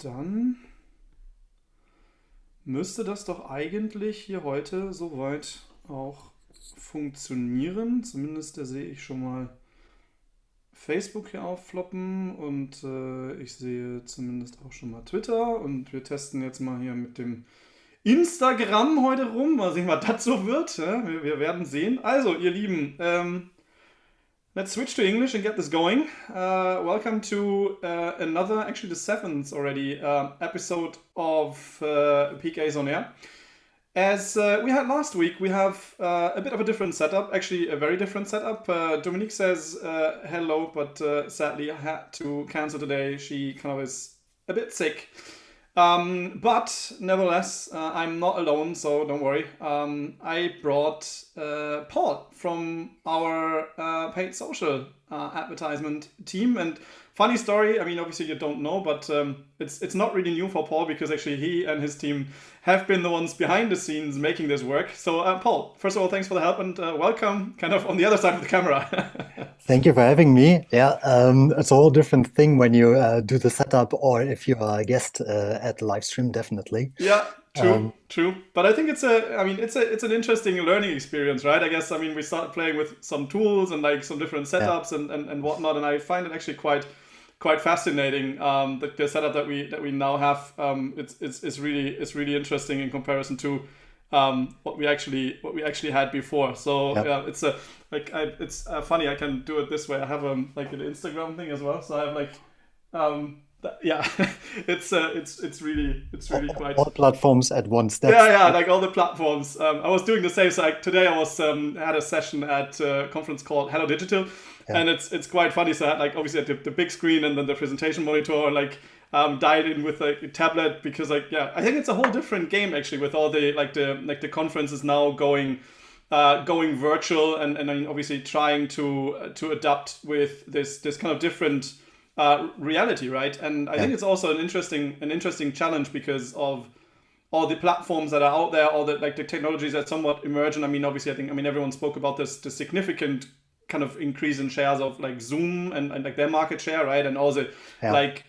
Dann müsste das doch eigentlich hier heute soweit auch funktionieren. Zumindest da sehe ich schon mal Facebook hier auffloppen und ich sehe zumindest auch schon mal Twitter. Und wir testen jetzt mal hier mit dem Instagram heute rum. Mal sehen, was das so wird. Ja, wir werden sehen. Also, ihr Lieben, let's switch to English and get this going. Welcome to another, actually the seventh already, episode of Peak Ace on Air. As we had last week, we have a bit of a different setup, actually a very different setup. Dominique says hello, but sadly I had to cancel today. She kind of is a bit sick. But nevertheless, I'm not alone, so don't worry. I brought Paul from our paid social advertisement team. And funny story, I mean, obviously you don't know, but it's not really new for Paul because actually he and his team have been the ones behind the scenes making this work. So Paul, first of all, thanks for the help and welcome kind of on the other side of the camera. Thank you for having me. Yeah, it's a whole different thing when you do the setup or if you are a guest at the live stream, definitely. Yeah, true. But I think it's an interesting learning experience, right? I guess, I mean, we started playing with some tools and like some different Yeah, setups and whatnot, and I find it actually quite fascinating. The setup that we now have, it's really interesting in comparison to what we actually had before. So yeah. yeah, it's funny. I can do it this way. I have like an Instagram thing as well. So I have like yeah, it's really quite. All platforms at once. Yeah, like all the platforms. I was doing the same. So like today I was had a session at a conference called Hello Digital, Yeah, and it's quite funny. So I had like obviously the big screen and then the presentation monitor, like dialed in with like a tablet because like yeah, I think it's a whole different game actually with all the conferences now going virtual and I mean, obviously trying to adapt with this kind of different reality, right? And I yeah, think it's also an interesting challenge because of all the platforms that are out there, all the like the technologies that somewhat emerge. And I mean, obviously, I mean everyone spoke about this, the significant kind of increase in shares of like Zoom and like their market share, right? And all the yeah. like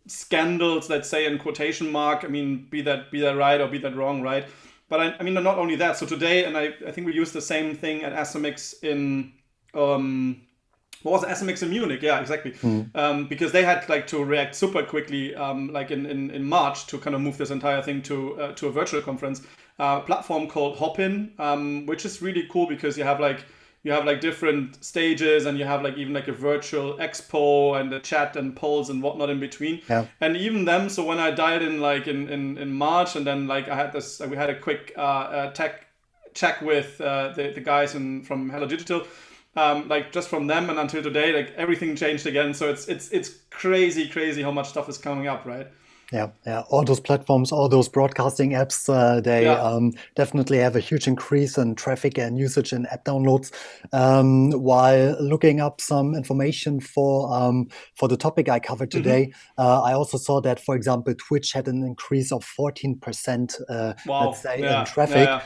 scandals, let's say in quotation mark. I mean, be that right or be that wrong, right? But I mean, not only that. So today, and I think we used the same thing at SMX in um, what was it? SMX in Munich? Yeah, exactly. Mm, Because they had like to react super quickly, like in March, to kind of move this entire thing to a virtual conference platform called Hopin, which is really cool because you have like different stages and you have like even like a virtual expo and a chat and polls and whatnot in between. yeah, And even them, so when I dialed in like in March and then like we had a quick tech check with the guys from Hello Digital, like just from them and until today, like everything changed again. So it's crazy how much stuff is coming up, right? yeah, yeah. All those platforms, all those broadcasting apps, they Yeah. definitely have a huge increase in traffic and usage and app downloads. While looking up some information for the topic I covered Hmm. today, I also saw that, for example, Twitch had an increase of 14%, let's Wow. say, in Yeah. Yeah. traffic. Yeah.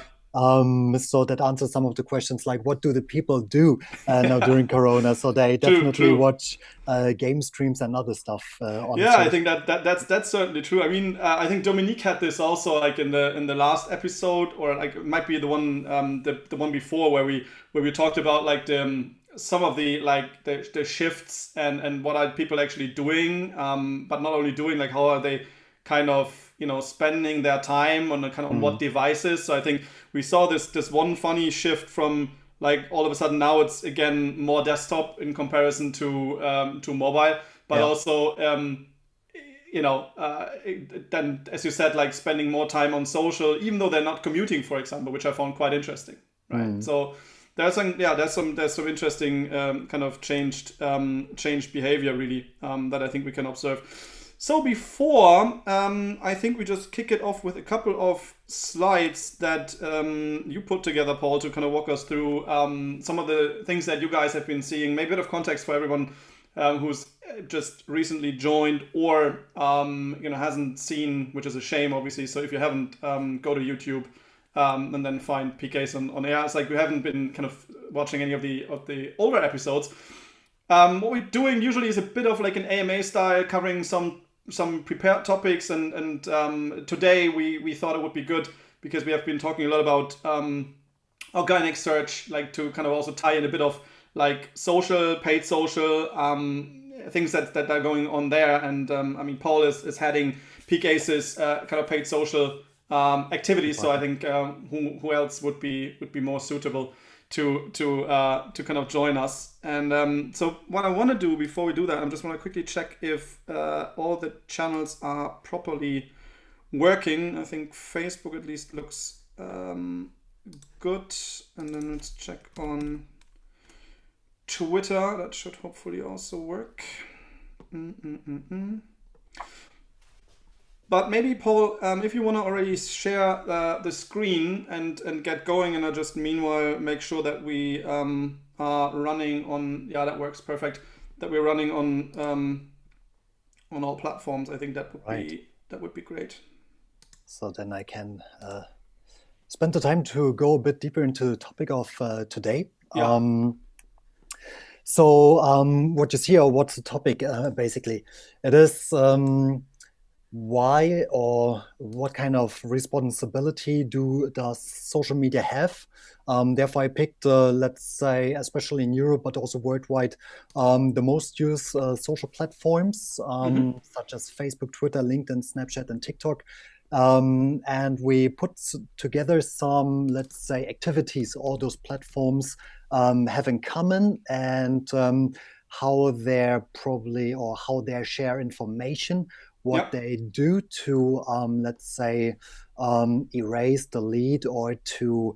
So that answers some of the questions like what do the people do now during Corona? So they True. definitely True. watch game streams and other stuff on Yeah, I social. think that's certainly true. I mean, I think Dominique had this also like in the last episode, or like it might be the one before where we talked about like some of the like the shifts and what are people actually doing, but not only doing, like how are they kind of spending their time on kind of on what Mm, devices. So I think we saw this one funny shift from like all of a sudden now it's again more desktop in comparison to mobile, but yeah. also then as you said, like spending more time on social, even though they're not commuting, for example, which I found quite interesting, right? Mm, So there's some interesting kind of changed behavior really that I think we can observe. So before I think we just kick it off with a couple of slides that you put together, Paul, to kind of walk us through some of the things that you guys have been seeing. Maybe a bit of context for everyone who's just recently joined or hasn't seen, which is a shame, obviously. So if you haven't, go to YouTube and then find PKs on air. It's like we haven't been kind of watching any of the older episodes. What we're doing usually is a bit of like an AMA style, covering some some prepared topics, and today we thought it would be good because we have been talking a lot about organic search, like to kind of also tie in a bit of like social, paid social, things that are going on there. And I mean, Paul is heading Peak Ace's kind of paid social activities. So I think who else would be more suitable to kind of join us. And so what I want to do before we do that, I just want to quickly check if all the channels are properly working. I think Facebook at least looks good. And then let's check on Twitter. That should hopefully also work. But maybe, Paul, if you want to already share the screen and get going, and I just meanwhile make sure that we are running on, yeah, that works perfect, that we're running on all platforms. I think that would be great. So then I can spend the time to go a bit deeper into the topic of today. Yeah. What you see, or what's the topic basically? It is why or what kind of responsibility does social media have? Therefore, I picked, let's say, especially in Europe, but also worldwide, the most used social platforms, such as Facebook, Twitter, LinkedIn, Snapchat, and TikTok. And we put together some, let's say, activities all those platforms have in common, and how they're how they share information, what they do to, let's say, erase, delete, or to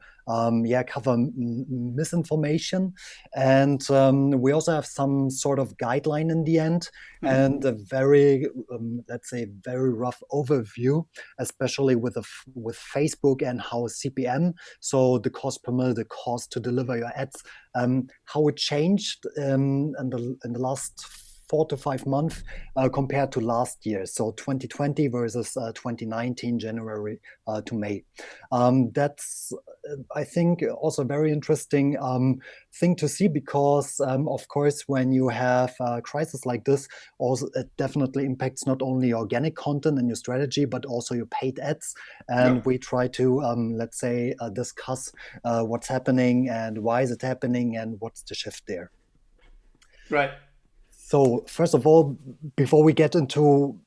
cover misinformation. And we also have some sort of guideline in the end, and a very, let's say, very rough overview, especially with Facebook and how CPM, so the cost per mille, the cost to deliver your ads, how it changed in the last 4 to 5 months compared to last year. So 2020 versus 2019, January to May. That's, I think, also a very interesting thing to see, because, of course, when you have a crisis like this, also it definitely impacts not only organic content and your strategy, but also your paid ads. And we try to, let's say, discuss what's happening and why is it happening and what's the shift there. Right. So first of all, before we get into,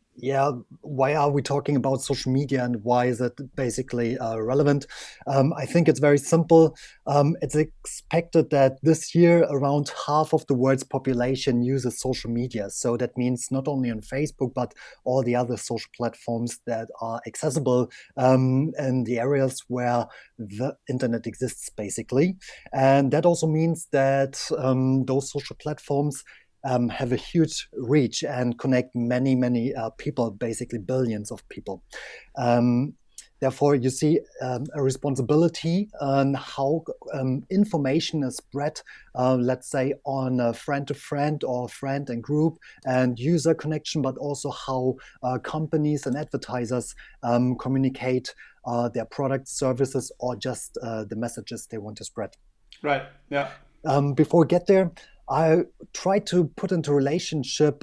why are we talking about social media and why is it basically relevant? I think it's very simple. It's expected that this year around half of the world's population uses social media. So that means not only on Facebook, but all the other social platforms that are accessible in the areas where the internet exists, basically. And that also means that those social platforms have a huge reach and connect many, many people, basically billions of people. Therefore, you see a responsibility on how information is spread, let's say, on a friend-to-friend or friend and group and user connection, but also how companies and advertisers communicate their products, services, or just the messages they want to spread. Right, yeah. Before we get there, I try to put into relationship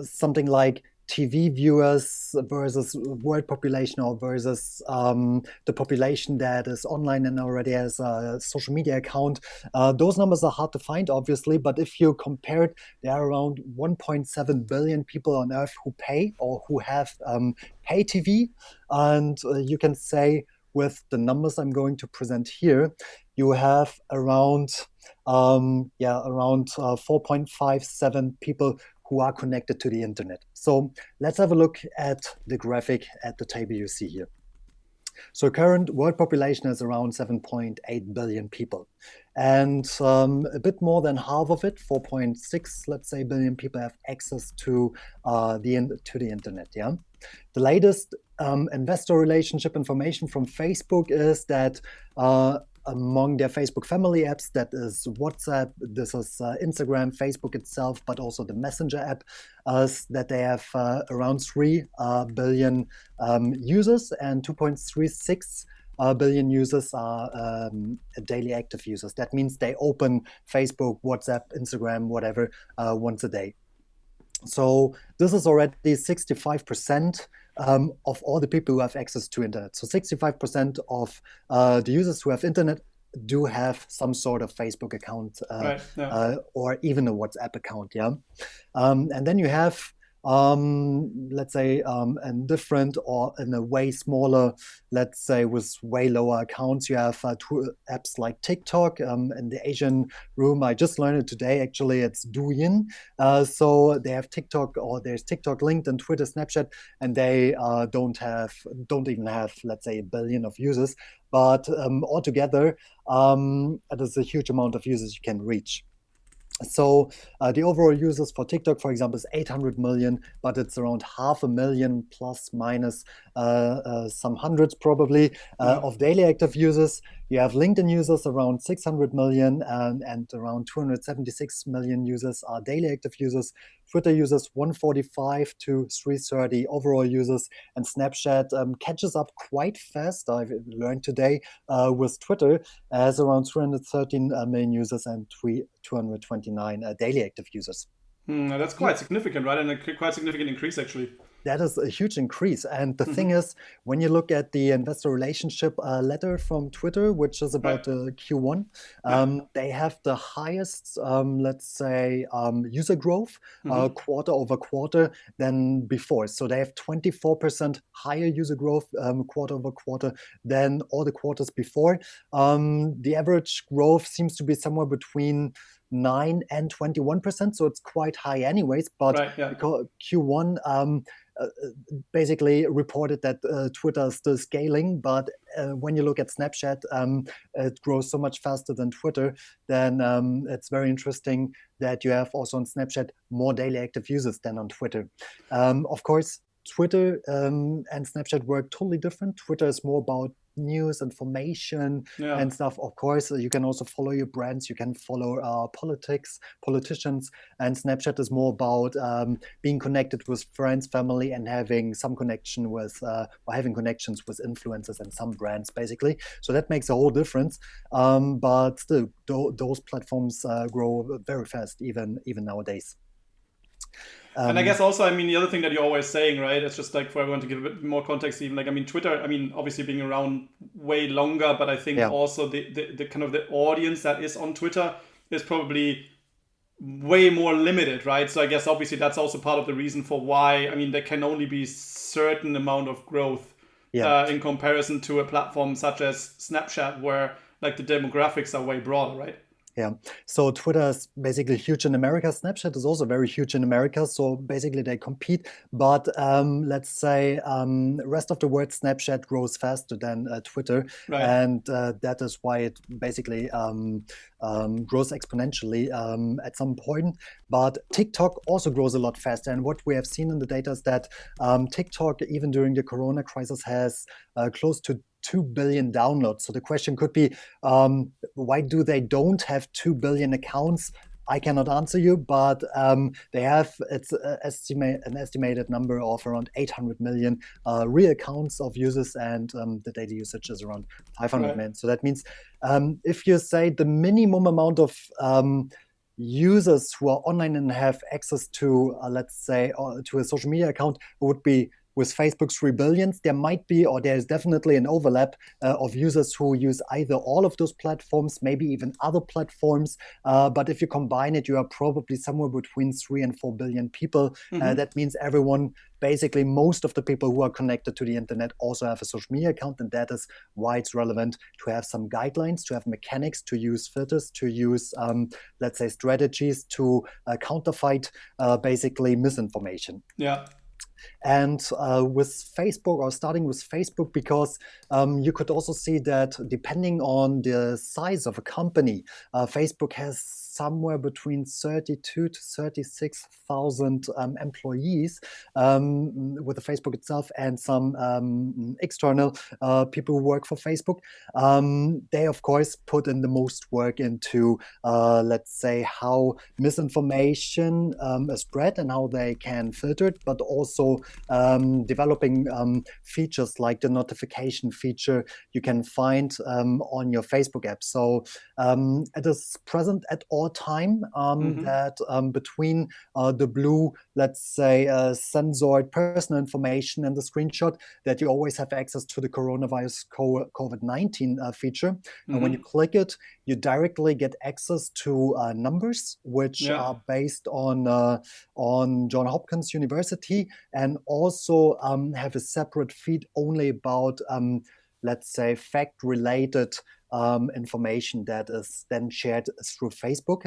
something like TV viewers versus world population, or versus the population that is online and already has a social media account. Those numbers are hard to find, obviously, but if you compare it, there are around 1.7 billion people on Earth who pay or who have pay TV. And you can say, with the numbers I'm going to present here, you have around 4.57 people who are connected to the internet. So let's have a look at the graphic at the table you see here. So current world population is around 7.8 billion people. And a bit more than half of it, 4.6, let's say, billion people have access to the internet, yeah? The latest investor relationship information from Facebook is that among their Facebook family apps, that is WhatsApp, this is Instagram, Facebook itself, but also the Messenger app, that they have around 3 billion users, and 2.36 billion users are daily active users. That means they open Facebook, WhatsApp, Instagram, whatever, once a day. So this is already 65% of all the people who have access to internet. So 65% of the users who have internet do have some sort of Facebook account Right. Yeah. or even a WhatsApp account. Yeah. And then you have, let's say, a different or in a way smaller, let's say, with way lower accounts. You have two apps like TikTok. In the Asian room, I just learned it today. Actually, it's Douyin. So they have TikTok, or there's TikTok, LinkedIn, Twitter, Snapchat, and they don't even have, let's say, a billion of users. But altogether, it is a huge amount of users you can reach. So the overall users for TikTok, for example, is 800 million, but it's around 500,000 plus minus some hundreds probably Yeah. of daily active users. You have LinkedIn users around 600 million and around 276 million users are daily active users. Twitter users 145 to 330 overall users, and Snapchat catches up quite fast. I've learned today with Twitter has around 313 million users and 229 daily active users. That's quite significant, right? And a quite significant increase, actually. That is a huge increase. And the thing Hmm. is, when you look at the investor relationship letter from Twitter, which is Right. about Q1, Yeah. they have the highest, let's say, user growth Hmm. quarter over quarter than before. So they have 24% higher user growth quarter over quarter than all the quarters before. The average growth seems to be somewhere between 9 and 21%, so it's quite high anyways. But Right. Yeah. because Q1 uh, basically reported that Twitter is still scaling, but when you look at Snapchat, it grows so much faster than Twitter. Then it's very interesting that you have also on Snapchat more daily active users than on Twitter. Of course, Twitter and Snapchat work totally different. Twitter is more about news, information, Yeah. and stuff. Of course, you can also follow your brands. You can follow politicians, and Snapchat is more about being connected with friends, family, and having some connection with or having connections with influencers and some brands, basically. So that makes a whole difference. But still, those platforms grow very fast, even nowadays. And I Um, guess also, I mean, the other thing that you're always saying, right? It's just like for everyone to give a bit more context, even like, I mean, Twitter, I mean, obviously being around way longer, but I think yeah, also the kind of the audience that is on Twitter is probably way more limited, right? So I guess obviously that's also part of the reason for why, I mean, there can only be certain amount of growth yeah. in comparison to a platform such as Snapchat, where like the demographics are way broader, right? Yeah. So Twitter is basically huge in America. Snapchat is also very huge in America. So basically they compete. But let's say rest of the world, Snapchat grows faster than Twitter. Right. And that is why it basically grows exponentially at some point. But TikTok also grows a lot faster. And what we have seen in the data is that TikTok, even during the Corona crisis, has close to 2 billion downloads. So the question could be, why do they don't have 2 billion accounts? I cannot answer you, but they have an estimated number of around 800 million real accounts of users, and the daily usage is around 500 Right. million. So that means if you say the minimum amount of users who are online and have access to, let's say, to a social media account would be with Facebook's 3 billions, there might be, or there's definitely an overlap of users who use either all of those platforms, maybe even other platforms. But if you combine it, you are probably somewhere between 3 and 4 billion people. Hmm. That means everyone, basically most of the people who are connected to the internet also have a social media account. And that is why it's relevant to have some guidelines, to have mechanics, to use filters, to use, let's say, strategies to counterfight basically misinformation. Yeah. And with Facebook, or starting with Facebook, because you could also see that depending on the size of a company, Facebook has somewhere between 32 to 36,000 employees with the Facebook itself, and some external people who work for Facebook. They, of course, put in the most work into, let's say, how misinformation is spread and how they can filter it, but also developing features like the notification feature you can find on your Facebook app. So it is present at all all time, Mm-hmm. that between the blue, let's say, censored personal information and the screenshot, that you always have access to the coronavirus COVID-19 feature. And when you Mm-hmm. click it, you directly get access to numbers, which Yeah. are based on Johns Hopkins University, and also have a separate feed only about, let's say, fact-related information that is then shared through Facebook.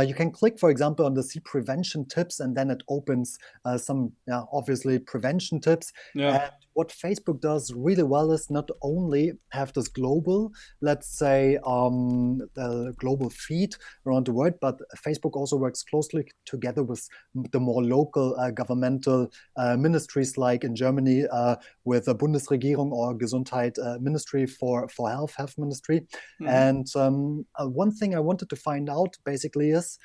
You can click, for example, on the see prevention tips, and then it opens some, obviously, prevention tips. Yeah. And what Facebook does really well is not only have this global, let's say, the global feed around the world, but Facebook also works closely together with the more local governmental ministries, like in Germany with the Bundesregierung or Gesundheit Ministry for health ministry. Mm-hmm. And one thing I wanted to find out basically is,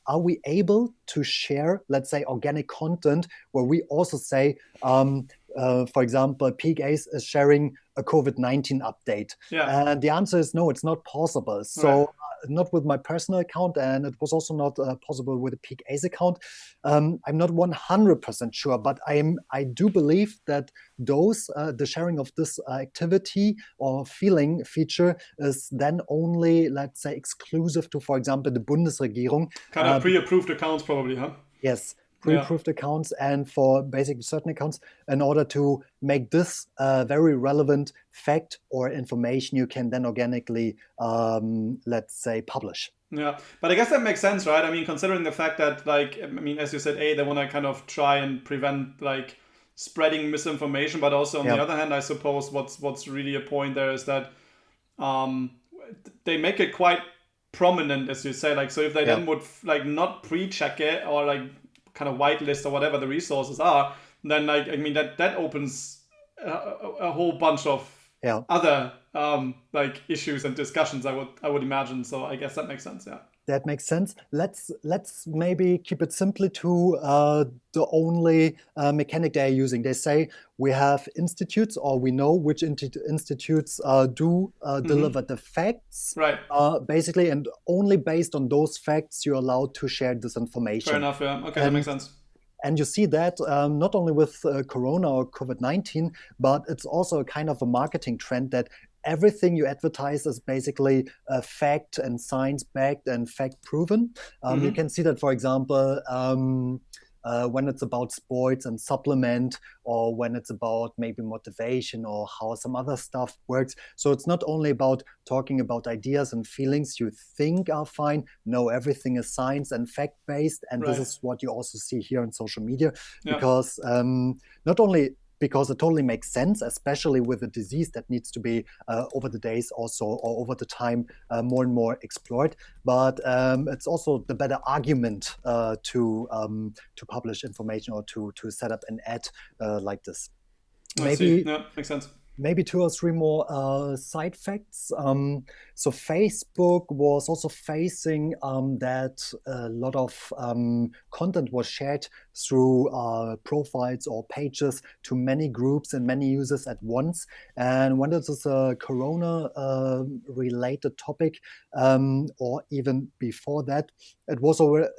are we able to share, let's say, organic content where we also say, for example, Peak Ace is sharing a COVID-19 update? Yeah. And the answer is no, it's not possible. Right. So not with my personal account, and it was also not possible with a Peak Ace account. I'm not 100% sure, but I do believe that the sharing of this activity or feeling feature is then only, let's say, exclusive to, for example, the Bundesregierung. Kind of pre-approved accounts, probably, huh? Yes, Yeah. pre-approved accounts, and for basically certain accounts, in order to make this very relevant fact or information, you can then organically, let's say, publish. Yeah, but I guess that makes sense, right? I mean, considering the fact that, like, I mean, as you said, they want to kind of try and prevent like spreading misinformation, but also on the Yeah, other hand, I suppose what's really a point there is that um, they make it quite prominent, as you say. Like, so if they yeah, then would like not pre-check it or like kind of whitelist or whatever the resources are, then like I mean that opens a whole bunch of yeah. other like issues and discussions. I would imagine. So I guess that makes sense. Yeah. That makes sense. Let's maybe keep it simply to the only mechanic they're using. They say we have institutes, or we know which institutes do Mm-hmm. deliver the facts, Right. basically, and only based on those facts you're allowed to share this Fair information. enough. Yeah. Okay, that makes And sense. and you see that not only with Corona or COVID-19, but it's also a kind of a marketing trend that everything you advertise is basically fact and science backed and fact proven. You Mm-hmm. can see that, for example, when it's about sports and supplement, or when it's about maybe motivation or how some other stuff works. So it's not only about talking about ideas and feelings you think are fine. No, everything is science and fact based. And this Right. is what you also see here on social media, Yeah. because not only because it totally makes sense, especially with a disease that needs to be over the days also, or over the time, more and more explored. But it's also the better argument to publish information or to set up an ad like this. I see. Maybe Yeah, makes sense. maybe two or three more side facts. So Facebook was also facing that a lot of content was shared through profiles or pages to many groups and many users at once. And when it is a Corona related topic, or even before that, it was over.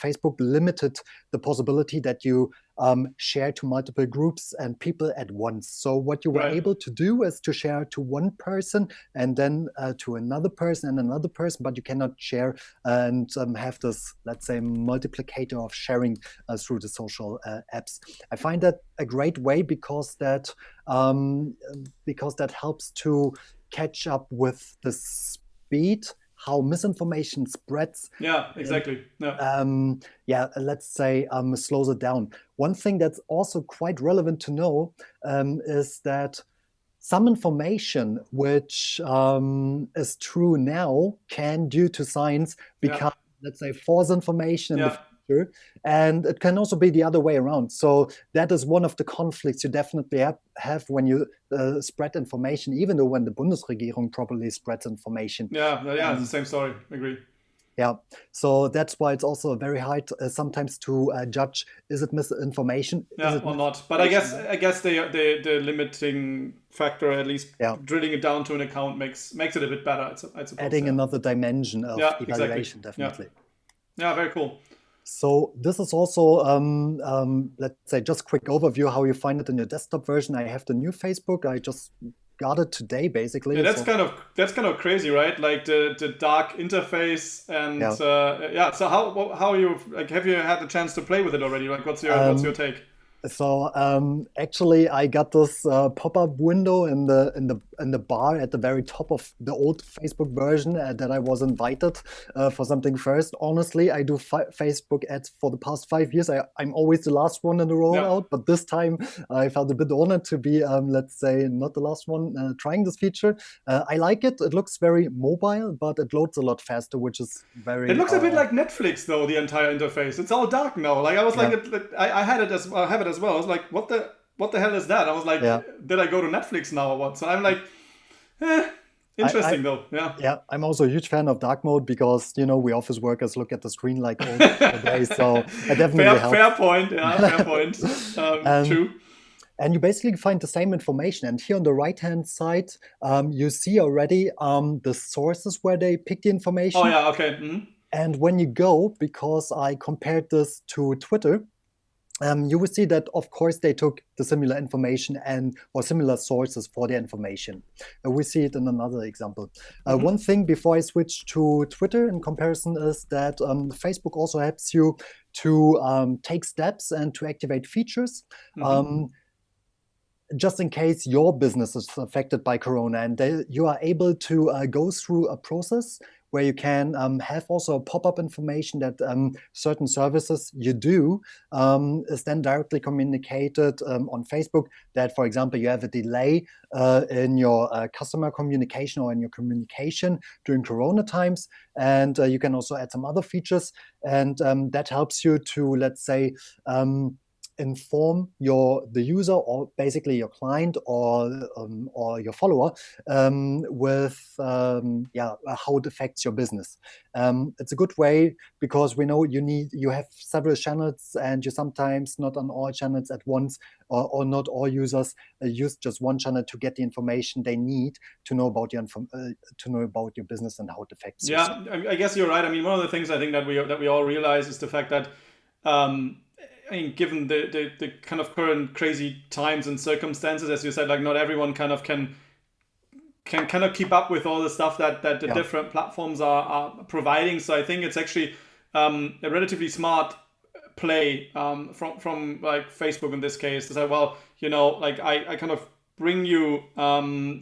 Facebook limited the possibility that you share to multiple groups and people at once. So what you were Right. able to do is to share to one person, and then to another person and another person, but you cannot share and have this, let's say, multiplicator of sharing through the social apps. I find that a great way, um, because that helps to catch up with the speed how misinformation spreads, Yeah, and exactly. Yeah. yeah, let's say slows it down. One thing that's also quite relevant to know is that some information which is true now can, due to science, Yeah. become, let's say, false information in the Yeah. future. And it can also be the other way around. So that is one of the conflicts you definitely have when you spread information, even though when the Bundesregierung probably spreads information. Yeah. Yeah. It's the Um, same story. Agree. Yeah, so that's why it's also very hard sometimes to judge, is it misinformation? Is Yeah, it or not. But I misinformation? guess I guess the limiting factor, at least Yeah, drilling it down to an account, makes it a bit better. I suppose. adding Yeah. another dimension of Yeah. Exactly. evaluation, Yeah. definitely. Yeah. Very cool. So this is also, let's say, just quick overview how you find it in your desktop version. I have the new Facebook. I just got it today, Yeah, basically. that's So kind of crazy, right? Like the dark interface and yeah. yeah. So how you like have you had the chance to play with it already? Like what's your Um, take? So actually, I got this pop-up window in the bar at the very top of the old Facebook version that I was invited for something first. Honestly, I do Facebook ads for the past 5 years. I'm always the last one in the Yeah. rollout, but this time I felt a bit honored to be, let's say, not the last one trying this feature. I like it. It looks very mobile, but it loads a lot faster, which is It very looks a bit like Netflix though. The entire interface. It's all dark now. Like I was like, yeah, I had it as I have it as well. I was like, what the hell is that? I was like, yeah. did I go to Netflix now or what? So I'm like, eh, I interesting though. Yeah. Yeah, I'm also a huge fan of dark mode because, we office workers look at the screen like all day, so it definitely Fair helps. point. Yeah, fair point. Um, True. and you basically find the same information. And here on the right-hand side, you see already the sources where they pick the Oh information. yeah. Okay. And when you go, because I compared this to Twitter, you will see that, of course, they took the similar information and or similar sources for their information. We see it in another example. One thing before I switch to Twitter in comparison is that Facebook also helps you to take steps and to activate features. Just in case your business is affected by Corona, and you are able to go through a process where you can have also pop-up information that certain services you do is then directly communicated on Facebook. That, for example, you have a delay in your customer communication or in your communication during Corona times, and you can also add some other features, and that helps you to, let's say, inform the user or basically your client or your follower with how it affects your business. It's a good way because we know you have several channels and you sometimes not on all channels at once, or not all users use just one channel to get the information they need to know about your business and how it affects you. So Yeah, I guess you're right. I mean, one of the things I think that we all realize is the fact that, um, I mean, given the kind of current crazy times and circumstances, as you said, like not everyone kind of can kind of keep up with all the stuff that the yeah, different platforms are providing. So I think it's actually a relatively smart play from like Facebook in this case to say, well, like I kind of bring you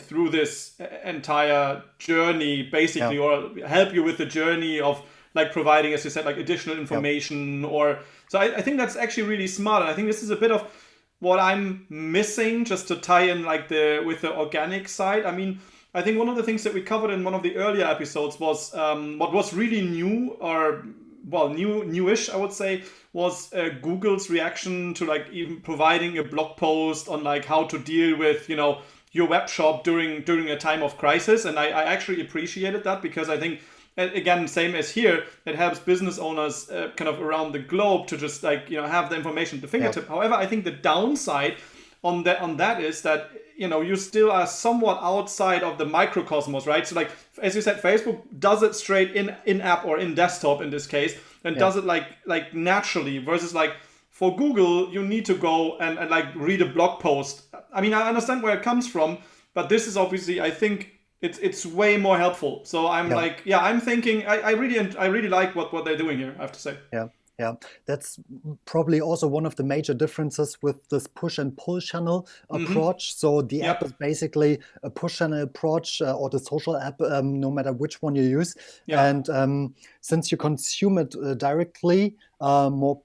through this entire journey yeah, basically, or help you with the journey of like providing, as you said, like additional yeah, information. Or so I think that's actually really smart, and I think this is a bit of what I'm missing, just to tie in like the with the organic side. I mean, I think one of the things that we covered in one of the earlier episodes was what was really new, or well, newish, I would say, was Google's reaction to like even providing a blog post on like how to deal with your web shop during a time of crisis. And I actually appreciated that, because I think, again, same as here, it helps business owners kind of around the globe to just like have the information at the yeah, fingertip. However, I think the downside on that is that you still are somewhat outside of the microcosmos, right? So like, as you said, Facebook does it straight in app or in desktop in this case, and yeah. does it like naturally, versus like for Google you need to go and like read a blog post. I mean, I understand where it comes from, but this is obviously, I think it's way more helpful. So I'm Yeah. like, yeah, I'm thinking I really like what they're doing here, I have to say. Yeah, yeah. That's probably also one of the major differences with this push and pull channel approach. So the app Yep. is basically a push channel approach, or the social app, no matter which one you use. Yeah. And since you consume it directly, more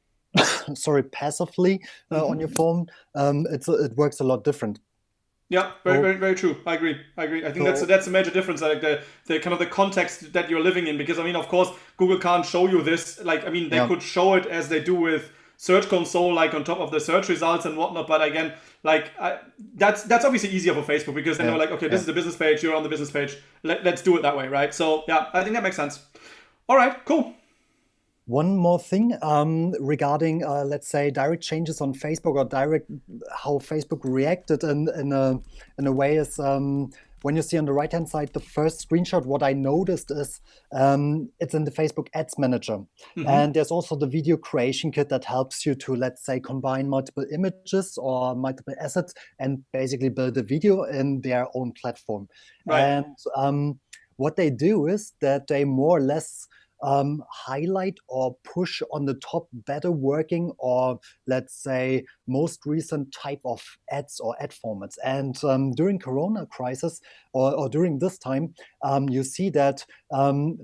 sorry, passively on your phone, it works a lot different. Yeah, very, So very, very true. I agree. I agree. I think that's so that's a major difference, like the kind of the context that you're living in. Because I mean, of course, Google can't show you this. Like, I mean, they yeah, could show it as they do with Search Console, like on top of the search results and whatnot. But again, like that's obviously easier for Facebook, because then they're yeah, like, okay, this yeah. is the business page. You're on the business page. Let's do it that way, right? So yeah, I think that makes sense. All right, cool. One more thing regarding, let's say, direct changes on Facebook or direct how Facebook reacted in a way is when you see on the right hand side the first screenshot. What I noticed is it's in the Facebook Ads Manager, Hmm. and there's also the video creation kit that helps you to, let's say, combine multiple images or multiple assets and basically build a video in their own platform. Right. And what they do is that they more or less highlight or push on the top better working or let's say most recent type of ads or ad formats. And during Corona crisis or during this time, you see that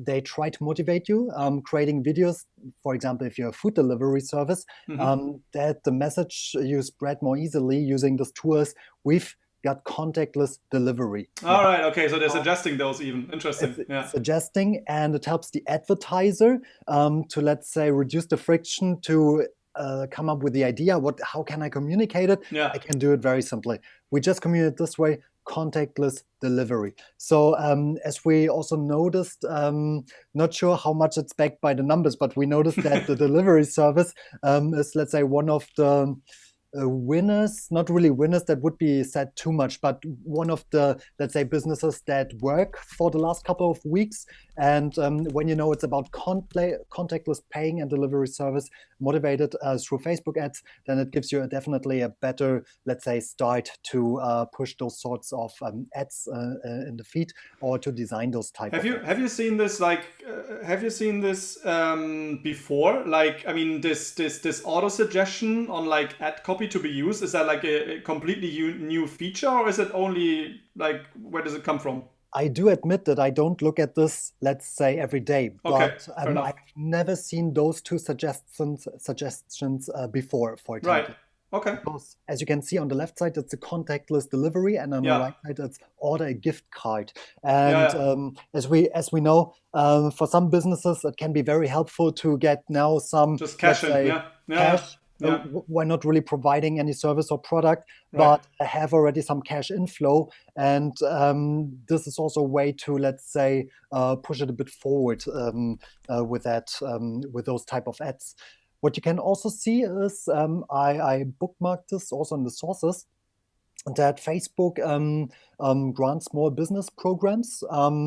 they try to motivate you creating videos. For example, if you're a food delivery service, Hmm. that the message you spread more easily using these tools. We've got contactless delivery. Yeah. All right. Okay. So they're suggesting those even. Interesting. It's Yeah. suggesting, and it helps the advertiser to, let's say, reduce the friction to come up with the idea. How can I communicate it? Yeah. I can do it very simply. We just communicate this way, contactless delivery. So as we also noticed, not sure how much it's backed by the numbers, but we noticed that the delivery service is, let's say, one of the winners, not really winners, that would be said too much, but one of the, let's say, businesses that work for the last couple of weeks. And when you know it's about contactless paying and delivery service motivated through Facebook ads, then it gives you definitely a better, let's say, start to push those sorts of ads in the feed or to design those type Have of you ads. have you seen this have you seen this before? Like, I mean, this auto suggestion on like ad copy to be used, is that like a completely new feature, or is it only like, where does it come from? I do admit that I don't look at this, let's say, every day, Okay, but fair I've enough. never seen those two suggestions before, for Right. example. Okay. Because as you can see on the left side, it's a contactless delivery, and on the Yeah. right side, it's order a gift card. Yeah. And Yeah. as we know, for some businesses, it can be very helpful to get now some, Just cash let's in. say, Yeah. Yeah. cash. Yeah. Why not really providing any service or product, Right. but have already some cash inflow? And this is also a way to, let's say, push it a bit forward with with those type of ads. What you can also see is I bookmarked this also in the sources that Facebook grants small business programs.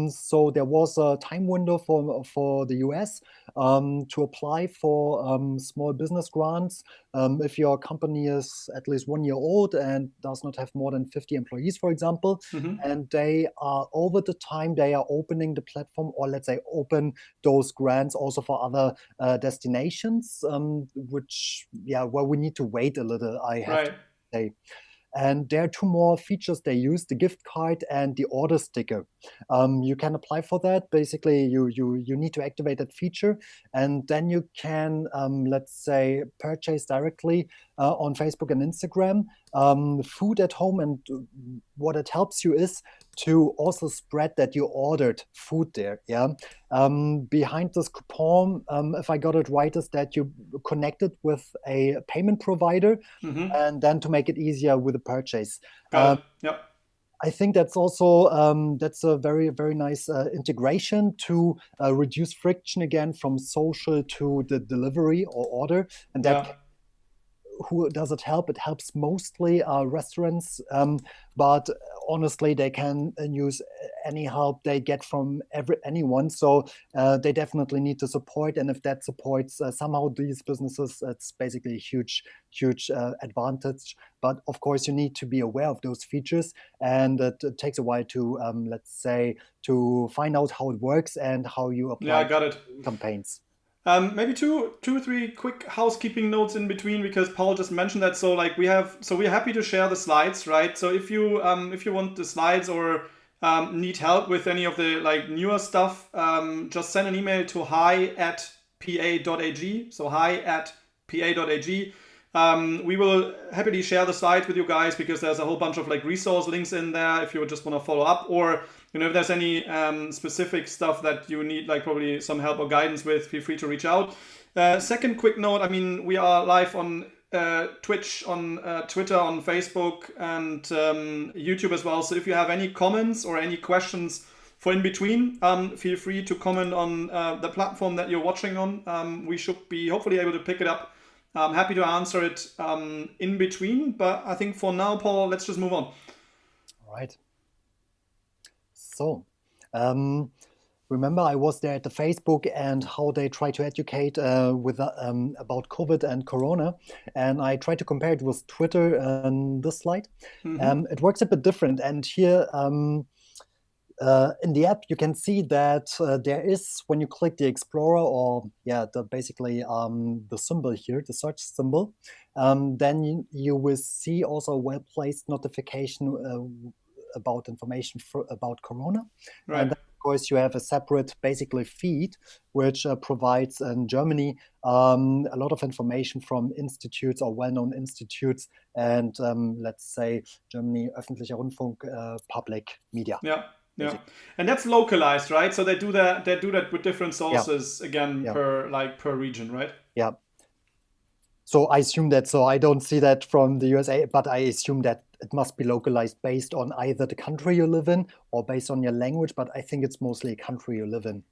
So there was a time window for the US to apply for small business grants if your company is at least 1 year old and does not have more than 50 employees, for example. Hmm. And they are over the time they are opening the platform, or let's say open those grants also for other destinations, which yeah, well, we need to wait a little. I have to Right. say. And there are two more features they use: the gift card and the order sticker. You can apply for that. Basically, you need to activate that feature, and then you can, let's say, purchase directly on Facebook and Instagram food at home. And what it helps you is to also spread that you ordered food there. Yeah. Behind this coupon, if I got it right, is that you connected with a payment provider Hmm. and then to make it easier with the purchase. Got it. Yep. I think that's also that's a very very nice integration to reduce friction again from social to the delivery or order, and that Yeah. who does it help? It helps mostly restaurants, but honestly, they can use any help they get from anyone. So they definitely need the support, and if that supports somehow these businesses, it's basically a huge advantage. But of course, you need to be aware of those features, and it takes a while to, let's say, to find out how it works and how you Yeah. apply I it got to it. campaigns. Maybe two or three quick housekeeping notes in between, because Paul just mentioned that. So like we're happy to share the slides, right? So if you want the slides or need help with any of the like newer stuff, just send an email to hi@pa.ag. So hi@pa.ag. We will happily share the slides with you guys, because there's a whole bunch of like resource links in there if you just want to follow up, or if there's any specific stuff that you need, like probably some help or guidance with, feel free to reach out. Second quick note, I mean, we are live on Twitch, on Twitter, on Facebook, and YouTube as well. So if you have any comments or any questions For in between, feel free to comment on the platform that you're watching on. We should be hopefully able to pick it up. I'm happy to answer it in between, but I think for now, Paul, let's just move on. All right. So, remember I was there at the Facebook and how they try to educate about COVID and Corona, and I tried to compare it with Twitter on this slide. It works a bit different, and here in the app you can see that there is, when you click the Explorer or basically the symbol here, the search symbol, then you will see also a well-placed notification about information about Corona. Right. And then, of course, you have a separate, basically, feed, which provides in Germany a lot of information from institutes or well-known institutes and, let's say, Germany, öffentlicher Rundfunk, public media. Yeah. Yeah, and that's localized, right? So they do that with different sources again per region, right? Yeah. So I assume that. So I don't see that from the USA, but I assume that it must be localized based on either the country you live in or based on your language. But I think it's mostly a country you live in.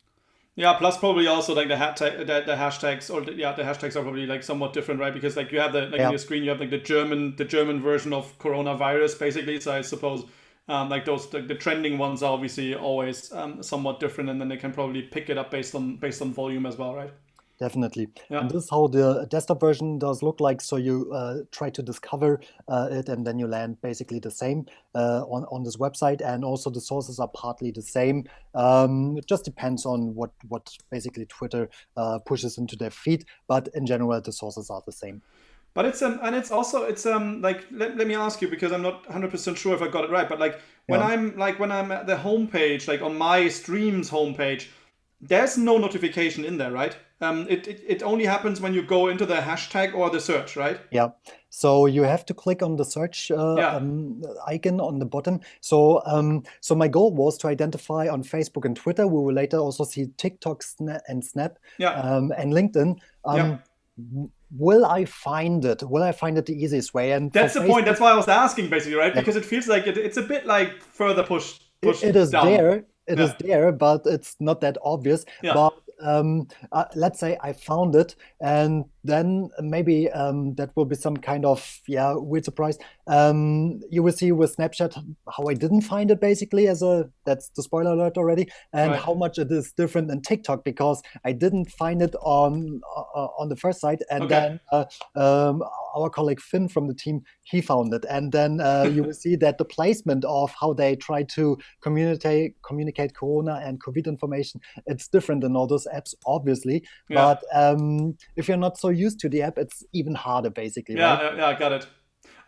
Yeah, plus probably also like the hashtags or the hashtags are probably like somewhat different, right? Because like you have in your screen you have like the German version of coronavirus basically. So I suppose like those the trending ones are obviously always somewhat different, and then they can probably pick it up based on volume as well, right? Definitely. Yeah. And this is how the desktop version does look like. So you try to discover it, and then you land basically the same on this website. And also the sources are partly the same. It just depends on what basically Twitter pushes into their feed. But in general, the sources are the same. But it's like let me ask you, because I'm not 100% sure if I got it right, but like when I'm at the homepage, like on my stream's homepage, there's no notification in there, right? It only happens when you go into the hashtag or the search, right? Yeah. So you have to click on the search icon on the bottom. So so my goal was to identify on Facebook and Twitter. We will later also see TikTok and Snap and LinkedIn. Will I find it? Will I find it the easiest way? And that's the point. That's why I was asking, basically, right? Because it feels like it's a bit like further pushed it is down. there. It is there, but it's not that obvious. But let's say I found it, and then maybe that will be some kind of weird surprise. You will see with Snapchat how I didn't find it, basically, that's the spoiler alert already, and how much it is different in TikTok, because I didn't find it on the first site, and then our colleague Finn from the team, he found it, and then you will see that the placement of how they try to communicate Corona and COVID information, it's different in all those apps, obviously. But if you're not so used to the app, it's even harder, basically. Right? I got it.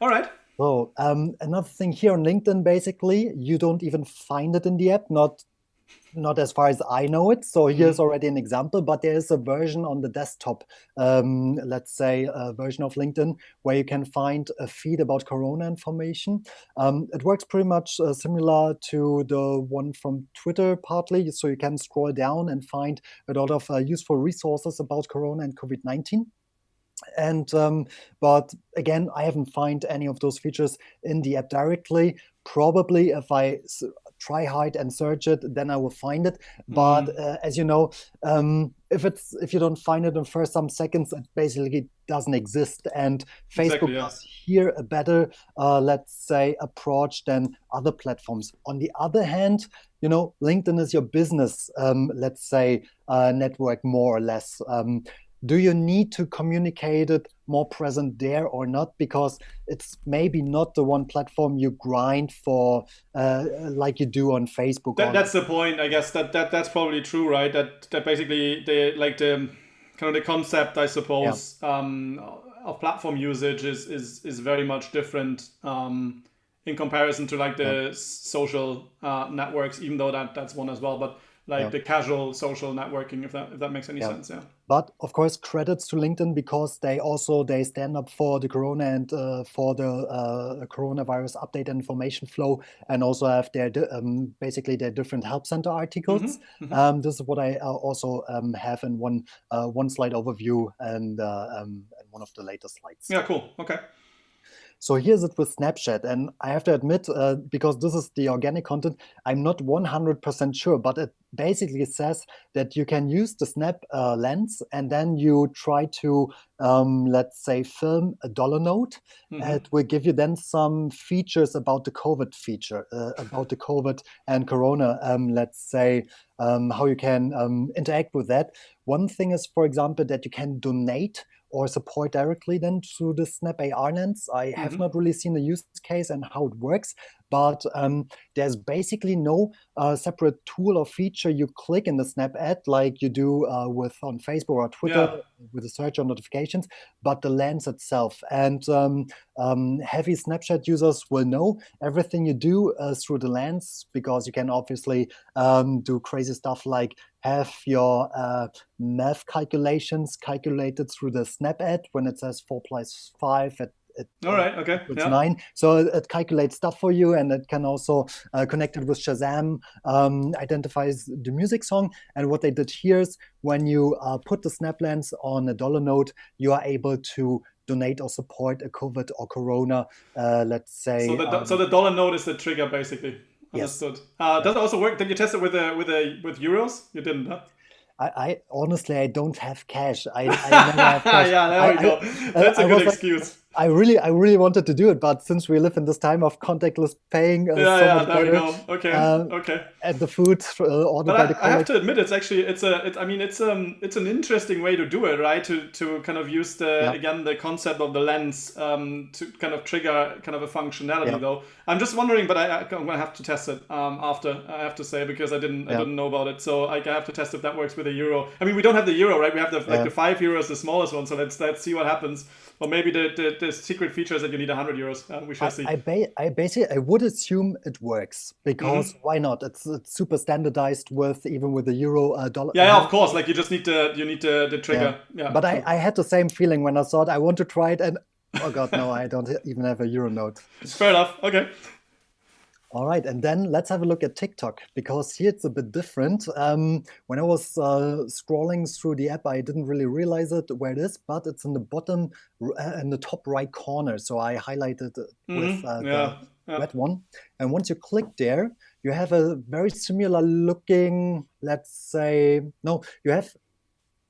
All right. So another thing here on LinkedIn, basically, you don't even find it in the app, not as far as I know it. So here's already an example, but there is a version on the desktop, let's say a version of LinkedIn, where you can find a feed about Corona information. It works pretty much similar to the one from Twitter partly. So you can scroll down and find a lot of useful resources about Corona and COVID-19. And but again, I haven't found any of those features in the app directly. Probably if I try hard and search it, then I will find it. But as you know, if you don't find it in first some seconds, it basically doesn't exist. And Facebook does here a better, let's say, approach than other platforms. On the other hand, LinkedIn is your business, let's say, network, more or less. Do you need to communicate it more present there or not? Because it's maybe not the one platform you grind for like you do on Facebook. That's the point, I guess. That's probably true, right? That basically the concept, I suppose, of platform usage is very much different in comparison to like the social networks, even though that's one as well. But like the casual social networking, if that makes any sense. But of course, credits to LinkedIn, because they stand up for the Corona and for the coronavirus update and information flow, and also have their basically their different help center articles. This is what I also have in one slide overview and one of the later slides. Yeah, cool. Okay. So here's it with Snapchat, and I have to admit, because this is the organic content, I'm not 100% sure, but it basically says that you can use the Snap lens, and then you try to, let's say, film a dollar note. It will give you then some features about the COVID feature, about the COVID and Corona, let's say, how you can interact with that. One thing is, for example, that you can donate or support directly then through the Snap AR lens. I have not really seen the use case and how it works, but there's basically no separate tool or feature you click in the Snap ad like you do with on Facebook or Twitter with the search or notifications, but the lens itself. And heavy Snapchat users will know everything you do through the lens, because you can obviously do crazy stuff like have your math calculations calculated through the Snap ad when it says 4 plus 5 All right. Okay. equals 9. So it calculates stuff for you, and it can also connect it with Shazam, identifies the music song. And what they did here is when you put the Snap lens on a dollar note, you are able to donate or support a COVID or Corona, let's say. So the dollar note is the trigger, basically. Understood. Yes. Does it also work? Did you test it with euros? You didn't, huh? I honestly, I don't have cash. I never have cash. Yeah, there we go. That's a good excuse. I really wanted to do it, but since we live in this time of contactless paying, so much there we better. go. Okay. And the food ordered by the I have to admit, it's actually it's an interesting way to do it, right? To kind of use again the concept of the lens to kind of trigger kind of a functionality. Though I'm just wondering, but I'm gonna have to test it after, I have to say, because I didn't know about it. So I have to test if that works with a euro. I mean, we don't have the euro, right? We have the 5 euros, the smallest one. So let's see what happens. Or maybe the secret feature is that you need 100 euros. We shall see. I would assume it works, because why not? It's super standardized even with the euro dollar. Yeah, of course. Like you just need the trigger. Yeah. But I had the same feeling when I thought I want to try it, and oh god, no, I don't even have a euro note. Fair enough. Okay. All right, and then let's have a look at TikTok, because here it's a bit different. When I was scrolling through the app, I didn't really realize where it is, but it's in the bottom, in the top right corner. So I highlighted it with the red one. And once you click there, you have a very similar looking, let's say, no,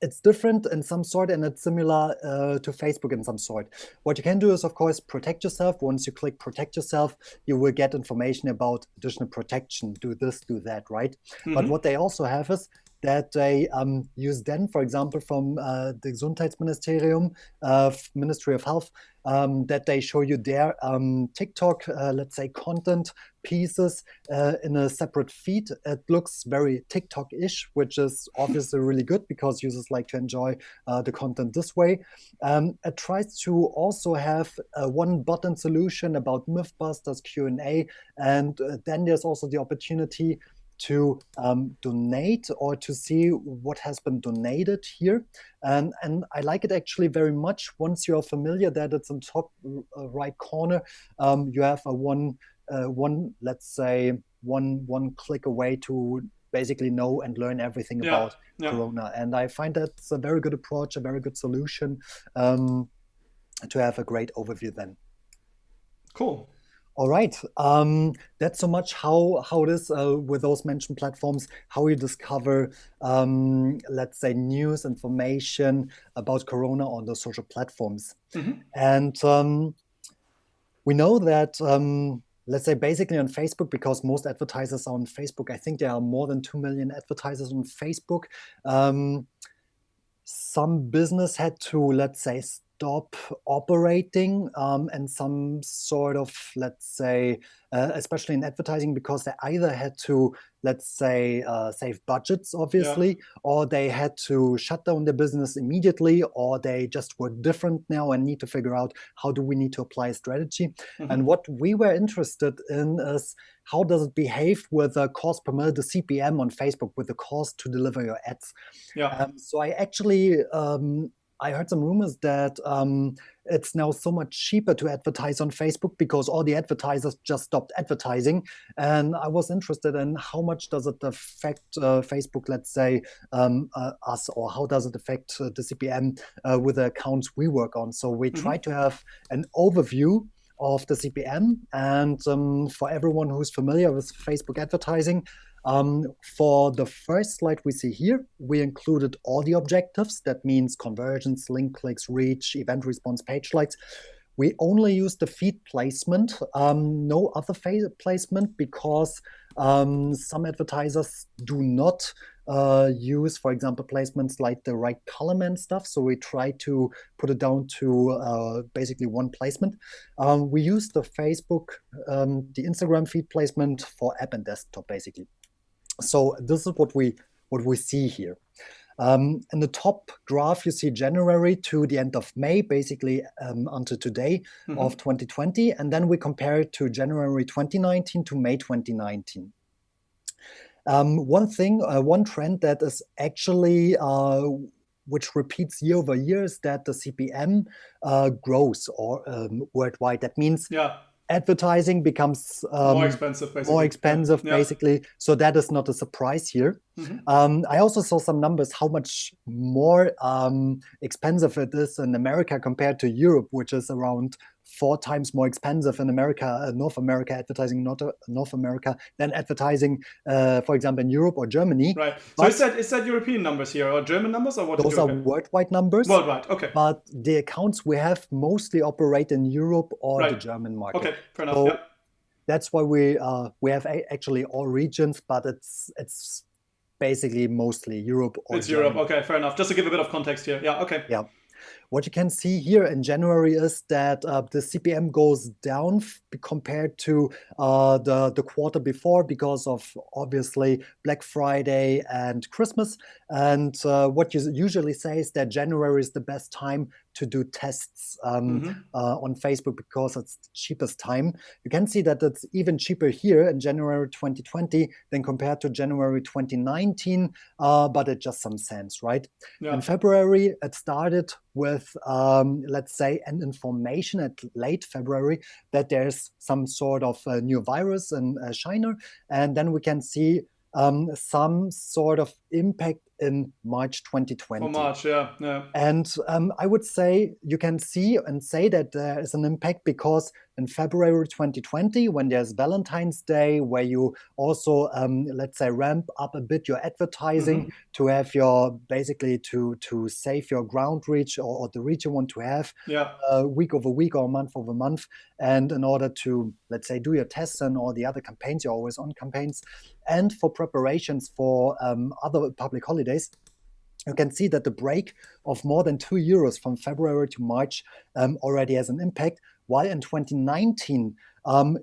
it's different in some sort, and it's similar to Facebook in some sort. What you can do is, of course, protect yourself. Once you click protect yourself, you will get information about additional protection. Do this, do that, right? But what they also have is that they use then, for example, from the Gesundheitsministerium, Ministry of Health, that they show you their TikTok, let's say, content pieces in a separate feed. It looks very TikTok-ish, which is obviously really good because users like to enjoy the content this way. It tries to also have a one-button solution about Mythbusters, Q&A, and then there's also the opportunity to donate or to see what has been donated here. And I like it actually very much. Once you're familiar that it's in top right corner, you have a one click away to basically know and learn everything about Corona. And I find that's a very good approach, a very good solution to have a great overview then. Cool. All right. That's so much how it is with those mentioned platforms, how you discover, let's say, news, information about Corona on those social platforms. And we know that, let's say, basically on Facebook, because most advertisers are on Facebook. I think there are more than 2 million advertisers on Facebook. Some business had to, let's say, stop operating and some sort of, let's say, especially in advertising, because they either had to, let's say, save budgets, obviously, or they had to shut down their business immediately, or they just were different now and need to figure out how do we need to apply a strategy. And what we were interested in is how does it behave with the cost per mille, the CPM on Facebook, with the cost to deliver your ads. So I actually I heard some rumors that it's now so much cheaper to advertise on Facebook because all the advertisers just stopped advertising. And I was interested in how much does it affect Facebook, let's say, us, or how does it affect the CPM with the accounts we work on. So we try to have an overview of the CPM. And for everyone who's familiar with Facebook advertising, for the first slide we see here, we included all the objectives. That means conversions, link clicks, reach, event response, page likes. We only use the feed placement, no other placement, because some advertisers do not use, for example, placements like the right column and stuff. So we try to put it down to basically one placement. We use the Facebook, the Instagram feed placement for app and desktop, basically. So this is what we see here. In the top graph, you see January to the end of May, basically until today of 2020. And then we compare it to January 2019 to May 2019. One trend that is actually, which repeats year over year, is that the CPM grows or worldwide. That means advertising becomes more expensive, basically. So that is not a surprise here. I also saw some numbers how much more expensive it is in America compared to Europe, which is around 4 times more expensive in America, North America, advertising North America than advertising, for example, in Europe or Germany. Right. So is that European numbers here or German numbers or what? Those are worldwide numbers. Worldwide, okay. But the accounts we have mostly operate in Europe or the German market. Okay, fair enough. So that's why we have actually all regions, but it's basically mostly Europe or it's Germany. Europe. Okay, fair enough. Just to give a bit of context here. Yeah, okay. Yeah. What you can see here in January is that the CPM goes down compared to the quarter before because of obviously Black Friday and Christmas. And what you usually say is that January is the best time to do tests on Facebook because it's the cheapest time. You can see that it's even cheaper here in January 2020 than compared to January 2019, but it's just some cents, right? Yeah. In February, it started with, let's say, an information at late February that there's some sort of new virus in China. And then we can see some sort of impact in March 2020. For March, yeah. And I would say you can see and say that there is an impact because in February 2020, when there's Valentine's Day, where you also, let's say, ramp up a bit your advertising to have your, basically to save your ground reach or the reach you want to have week over week or month over month. And in order to, let's say, do your tests and all the other campaigns, you're always on campaigns, and for preparations for other public holidays, you can see that the break of more than €2 from February to March already has an impact, while in 2019,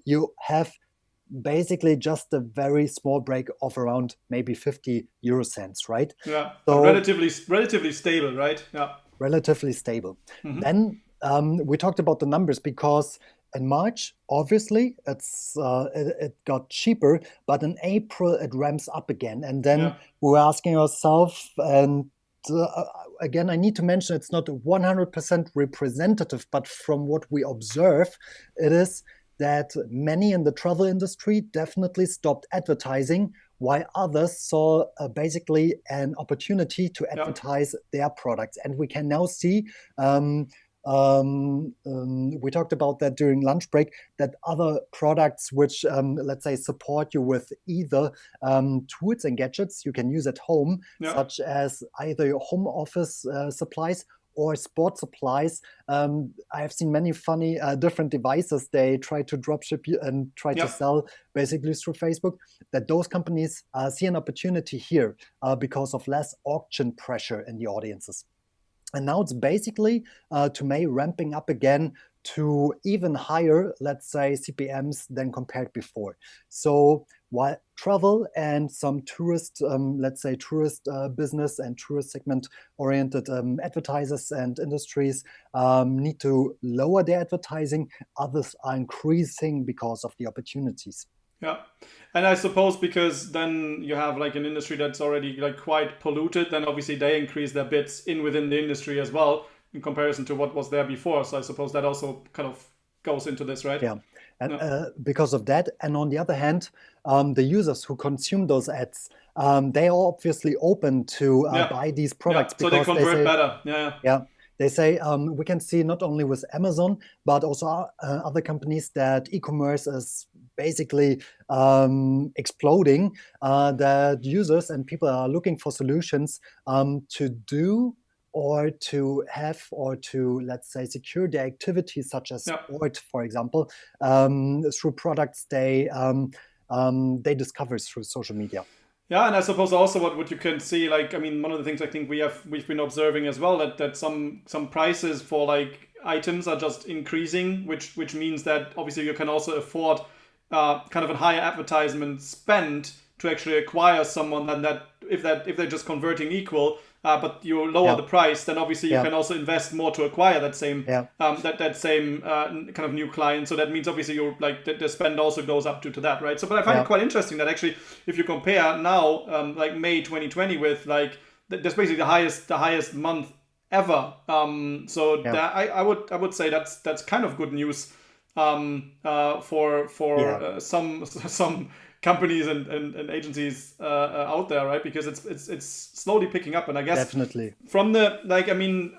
you have basically just a very small break of around maybe 50 euro cents, right? Yeah, so relatively stable, right? Yeah. Relatively stable. Then we talked about the numbers because in March, obviously, it got cheaper, but in April, it ramps up again. And then we're asking ourselves, and again, I need to mention it's not 100% representative, but from what we observe, it is that many in the travel industry definitely stopped advertising, while others saw basically an opportunity to advertise their products. And we can now see we talked about that during lunch break, that other products which, let's say, support you with either tools and gadgets you can use at home, such as either your home office supplies or sport supplies. I have seen many funny different devices they try to dropship you and try to sell basically through Facebook, that those companies see an opportunity here because of less auction pressure in the audiences. And now it's basically to May ramping up again to even higher, let's say, CPMs than compared before. So while travel and some tourist, let's say, tourist business and tourist segment-oriented advertisers and industries need to lower their advertising, others are increasing because of the opportunities. Yeah, and I suppose because then you have like an industry that's already like quite polluted, then obviously they increase their bids within the industry as well in comparison to what was there before. So I suppose that also kind of goes into this, right? Yeah, and because of that, and on the other hand, the users who consume those ads, they are obviously open to buy these products because so they convert better. Yeah. They say we can see not only with Amazon, but also other companies that e-commerce is basically exploding, that users and people are looking for solutions to do or to have or to, let's say, secure their activities such as Yeah. sport, for example, through products they discover through social media. Yeah, and I suppose also what you can see, like, I mean, one of the things I think we've been observing as well, that some prices for like items are just increasing, which means that obviously you can also afford kind of a higher advertisement spend to actually acquire someone than that if they're just converting equal, but you lower Yeah, the price, then obviously you yeah, can also invest more to acquire that same yeah, that same kind of new client. So that means obviously you're like the spend also goes up due to that, right? So, but I find it yeah, quite interesting that actually if you compare now like May 2020 with like that's basically the highest month ever. So yeah, that I would say that's kind of good news for yeah, some companies and agencies out there, right? Because it's slowly picking up, and I guess definitely. from the like, I mean,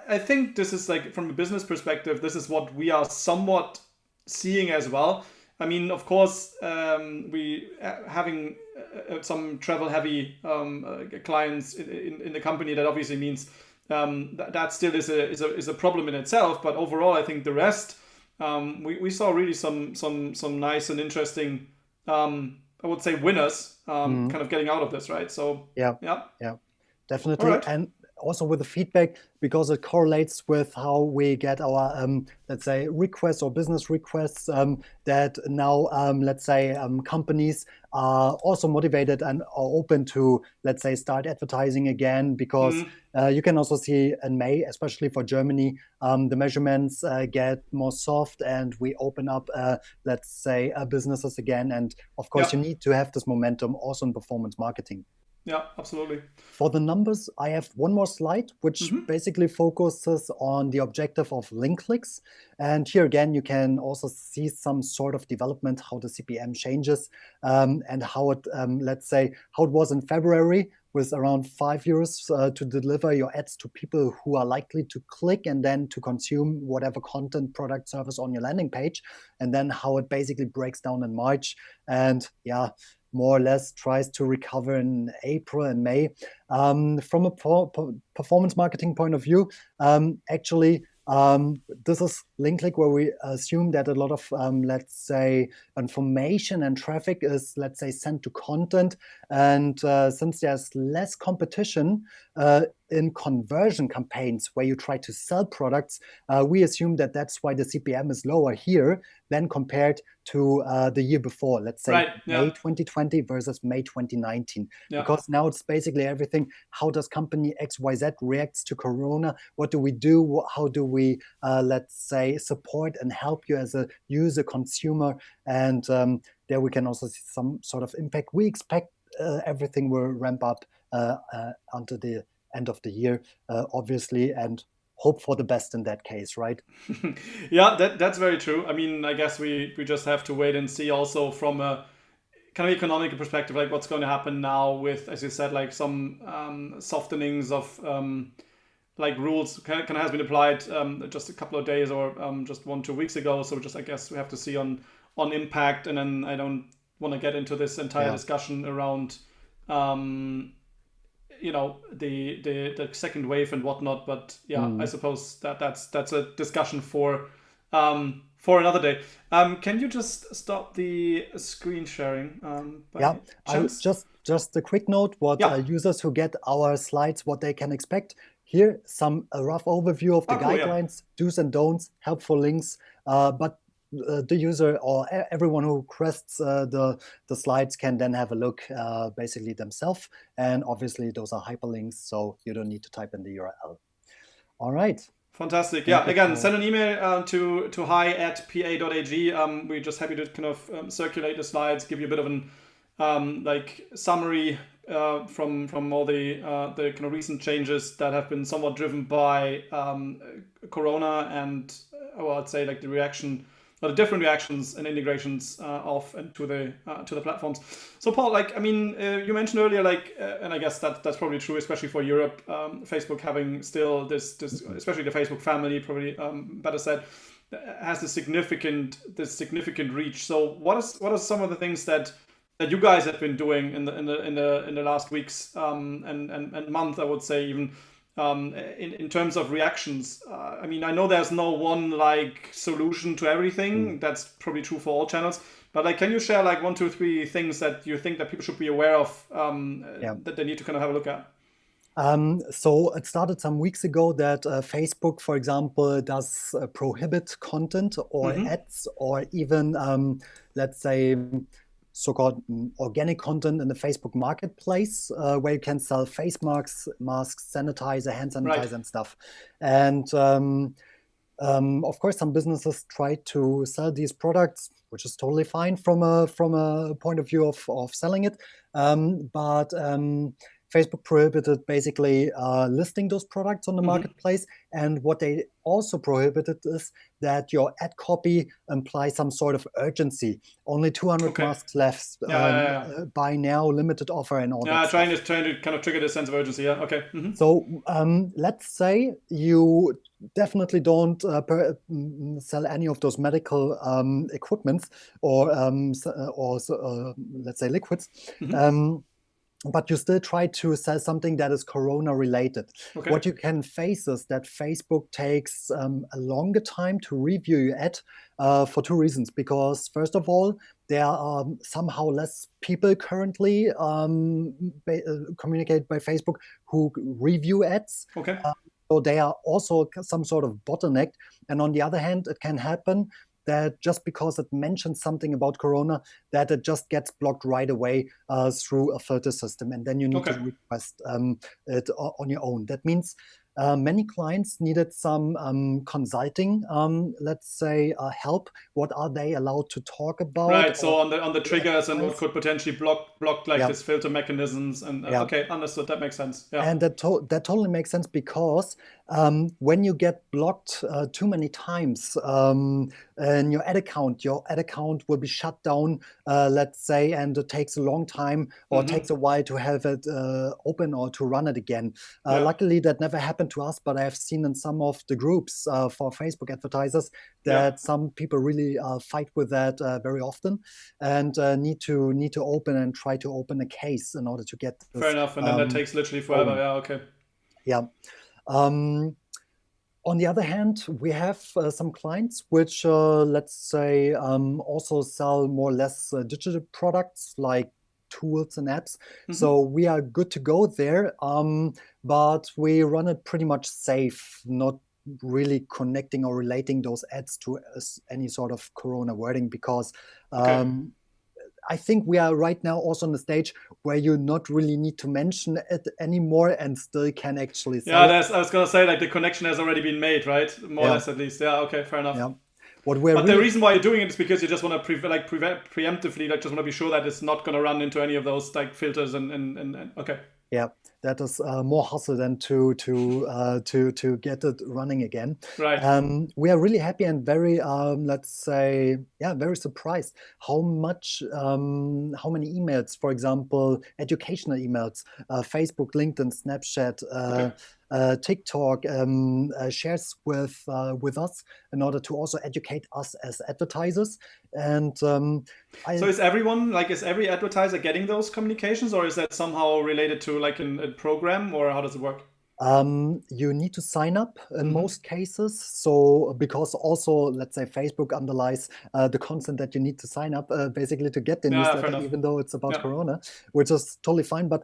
I think this is like from a business perspective, this is what we are somewhat seeing as well. I mean, of course, we having some travel heavy clients in the company, that obviously means that still is a problem in itself. But overall, I think the rest, we saw really some nice and interesting, I would say, winners Mhm. kind of getting out of this, right? So Yeah, yeah, yeah. all Definitely, right. and also with the feedback, because it correlates with how we get our, let's say, requests or business requests. That now, let's say, companies are also motivated and are open to, let's say, start advertising again. Because Mm, you can also see in May, especially for Germany, the measurements get more soft, and we open up, let's say, businesses again. And of course, yeah, you need to have this momentum also in performance marketing. yeah, absolutely. For the numbers, I have one more slide, which Hmm. basically focuses on the objective of link clicks. And here again, you can also see some sort of development, how the CPM changes, and how it, let's say, how it was in February with around €5 to deliver your ads to people who are likely to click and then to consume whatever content, product, service on your landing page. And then how it basically breaks down in March. And yeah, more or less tries to recover in April and May. From a performance marketing point of view, actually, this is link click where we assume that a lot of, let's say, information and traffic is, let's say, sent to content. And since there's less competition in conversion campaigns where you try to sell products, we assume that that's why the CPM is lower here than compared to the year before, let's say Right. May Yeah. 2020 versus May 2019. Yeah. Because now it's basically everything. How does company XYZ reacts to Corona? What do we do? How do we, let's say, support and help you as a user, consumer? And there we can also see some sort of impact. We expect everything will ramp up until the end of the year, obviously, and hope for the best in that case, right? Yeah, that's very true. I mean, I guess we just have to wait and see also from a kind of economic perspective, like what's going to happen now with, as you said, like some softenings of like rules kind of has been applied just a couple of days or just 1-2 weeks ago. So just I guess we have to see on impact, and then I don't want to get into this entire Yeah. discussion around um, the second wave and whatnot. But yeah, I Mm. suppose that's a discussion for another day. Can you just stop the screen sharing Yeah, by I chance? just a quick note, what Yeah. users who get our slides, what they can expect. Here, a rough overview of the Oh, cool. Yeah. guidelines, do's and don'ts, helpful links. But the user or everyone who requests the slides can then have a look basically themselves. And obviously, those are hyperlinks, so you don't need to type in the URL. All right. Fantastic. Thank Yeah. you Again, for. send an email to hi@pa.ag. We're just happy to kind of circulate the slides, give you a bit of an like summary from all the kind of recent changes that have been somewhat driven by Corona and well, I'd say like the reaction or the different reactions and integrations of and to the platforms. So Paul, like I mean, you mentioned earlier, like, and I guess that's probably true, especially for Europe. Facebook having still this especially the Facebook family, probably better said, has this significant reach. So what are some of the things that you guys have been doing in the last weeks and month, I would say, even in terms of reactions? I mean, I know there's no one like solution to everything. That's probably true for all channels. But like, can you share like one, two, three things that you think that people should be aware of Yeah. that they need to kind of have a look at? So it started some weeks ago that Facebook, for example, does prohibit content or ads or even, let's say, so-called organic content in the Facebook marketplace, where you can sell face masks, sanitizer, hand sanitizer, Right. and stuff. And of course, some businesses try to sell these products, which is totally fine from a point of view of selling it. But Facebook prohibited basically listing those products on the marketplace. And what they also prohibited is that your ad copy implies some sort of urgency. Only 200 Okay. masks left. Yeah. Buy now, limited offer, and all Yeah, that trying stuff. to kind of trigger the sense of urgency. Yeah. Okay. So let's say you definitely don't sell any of those medical equipments or let's say liquids. But you still try to sell something that is Corona related. Okay. What you can face is that Facebook takes a longer time to review your ad for two reasons. Because first of all, there are somehow less people currently communicate by Facebook who review ads. Okay. So they are also some sort of bottleneck. And on the other hand, it can happen that just because it mentions something about Corona, that it just gets blocked right away through a filter system. And then you need Okay. to request it on your own. That means many clients needed some consulting, let's say, help. What are they allowed to talk about? Right. So or on the triggers and what advertise? could potentially block like Yeah, this filter mechanisms and yeah. okay, understood. That makes sense. Yeah. And that totally makes sense because when you get blocked too many times in your ad account will be shut down, let's say, and it takes a long time or takes a while to have it open or to run it again. Yeah. Luckily, that never happened to us, but I've seen in some of the groups for Facebook advertisers that some people really fight with that very often and need to open and try to open a case in order to get this. Fair enough. And then that takes literally forever. Yeah. Okay. Yeah. On the other hand, we have some clients which, let's say, also sell more or less digital products like tools and apps. So we are good to go there, but we run it pretty much safe, not really connecting or relating those ads to any sort of Corona wording because I think we are right now also on the stage where you not really need to mention it anymore and still can actually sell it. I was gonna say like the connection has already been made, right? More or less at least. Yeah. Okay. Fair enough. Yeah. But the reason why you're doing it is because you just want to preemptively, like, just want to be sure that it's not going to run into any of those like filters and okay. Yeah, that is more hustle than to get it running again. Right. We are really happy and very, let's say, very surprised how many emails, for example, educational emails, Facebook, LinkedIn, Snapchat, TikTok shares with us in order to also educate us as advertisers. And so is every advertiser getting those communications, or is that somehow related to like a program, or how does it work? You need to sign up in most cases. So because also, let's say, Facebook underlies the content that you need to sign up basically to get the newsletter, even though it's about Corona, which is totally fine. But